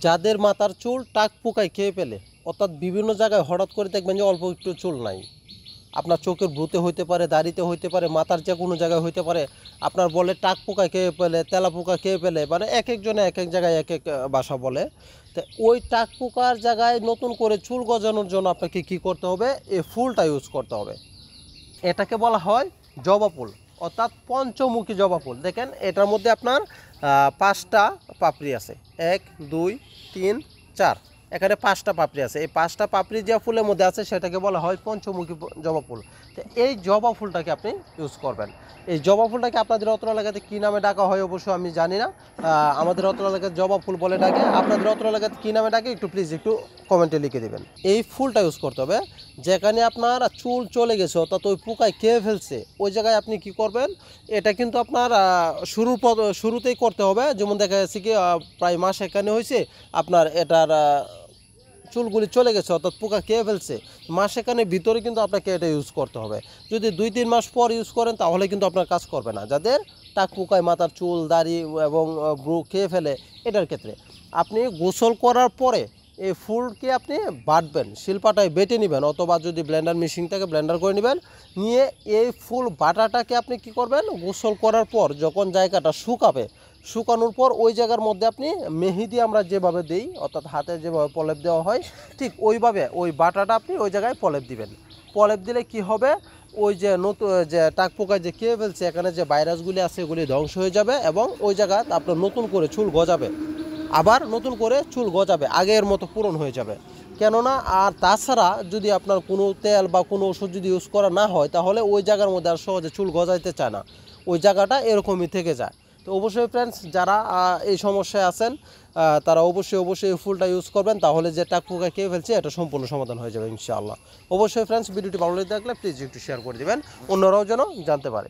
যাদের মাথার চুল টাক পোকায় খেয়ে ফেলে, অর্থাৎ বিভিন্ন জায়গায় হঠাৎ করে দেখবেন যে অল্প একটু চুল নাই, আপনার চোখের ভ্রুতে হইতে পারে, দাড়িতে হইতে পারে, মাথার যে কোনো জায়গায় হইতে পারে, আপনার বলে টাক পোকা খেয়ে ফেলে, তেলা পোকা খেয়ে ফেলে, মানে এক একজনে এক এক জায়গায় এক এক ভাষা বলে। তো ওই টাক পোকার জায়গায় নতুন করে চুল গজানোর জন্য আপনাকে কী করতে হবে, এই ফুলটা ইউজ করতে হবে। এটাকে বলা হয় জবা ফুল, অর্থাৎ পঞ্চমুখী জবা ফুল। দেখেন এটার মধ্যে আপনার 5টা পাপড়ি আছে, 1 2 3 4, এখানে 5টা পাপড়ি আছে। এই 5টা পাপড়ি যে ফুলের মধ্যে আছে সেটাকে বলা হয় পঞ্চমুখী জবা ফুল। তো এই জবা ফুলটাকে আপনি ইউজ করবেন। এই জবা ফুলটাকে আপনাদের অত্র এলাকাতে কী নামে ডাকা হয় অবশ্য আমি জানি না। আমাদের অত্র এলাকাতে জবা ফুল বলে ডাকে, আপনাদের অত্র এলাকাতে কী নামে ডাকে একটু প্লিজ একটু কমেন্টে লিখে দেবেন। এই ফুলটা ইউজ করতে হবে যেখানে আপনার চুল চলে গেছে, অর্থাৎ ওই পোকায় খেয়ে ফেলছে, ওই জায়গায় আপনি কি করবেন। এটা কিন্তু আপনার শুরুতেই করতে হবে। যেমন দেখা যাচ্ছে কি প্রায় মাস এখানে হয়েছে, আপনার এটার চুলগুলি চলে গেছে, অর্থাৎ পোকা খেয়ে ফেলছে, মাস এখানে ভিতরে কিন্তু আপনাকে এটা ইউজ করতে হবে। যদি 2-3 মাস পর ইউজ করেন তাহলে কিন্তু আপনার কাজ করবে না। যাদের টাক পোকায় মাথার চুল, দাড়ি এবং ব্রু খেয়ে ফেলে, এটার ক্ষেত্রে আপনি গোসল করার পরে এই ফুলকে আপনি বাটবেন, শিলপাটায় বেটে নেবেন, অথবা যদি ব্লেন্ডার মেশিন থেকে ব্লেন্ডার করে নেবেন, নিয়ে এই ফুল বাটাটাকে আপনি কি করবেন, গোসল করার পর যখন জায়গাটা শুকাবে, শুকানোর পর ওই জায়গার মধ্যে আপনি মেহেদি আমরা যেভাবে দিই, অর্থাৎ হাতে যেভাবে প্রলেপ দেওয়া হয়, ঠিক ওইভাবে ওই বাটাটা আপনি ওই জায়গায় প্রলেপ দিবেন। প্রলেপ দিলে কি হবে, ওই যে নতুন যে টাক পোকায় যে খেয়ে ফেলছে, এখানে যে ভাইরাসগুলি আছে এগুলি ধ্বংস হয়ে যাবে এবং ওই জায়গায় আপনার নতুন করে চুল গজাবে, আবার নতুন করে চুল গজাবে, আগের মতো পূরণ হয়ে যাবে। কেননা আর তাছাড়া যদি আপনার কোনো তেল বা কোনো ওষুধ যদি ইউজ করা না হয়, তাহলে ওই জায়গার মধ্যে আর সহজে চুল গজাইতে চায় না, ওই জায়গাটা এরকমই থেকে যায়। তো অবশ্যই ফ্রেন্ডস, যারা এই সমস্যায় আছেন তারা অবশ্যই এই ফুলটা ইউজ করবেন, তাহলে যে টাক পোকা খেয়ে ফেলছে এটা সম্পূর্ণ সমাধান হয়ে যাবে ইনশাআল্লাহ। অবশ্যই ফ্রেন্ডস, ভিডিওটি ভালো লেগে থাকলে প্লিজ একটু শেয়ার করে দেবেন, অন্যরাও যেন জানতে পারে।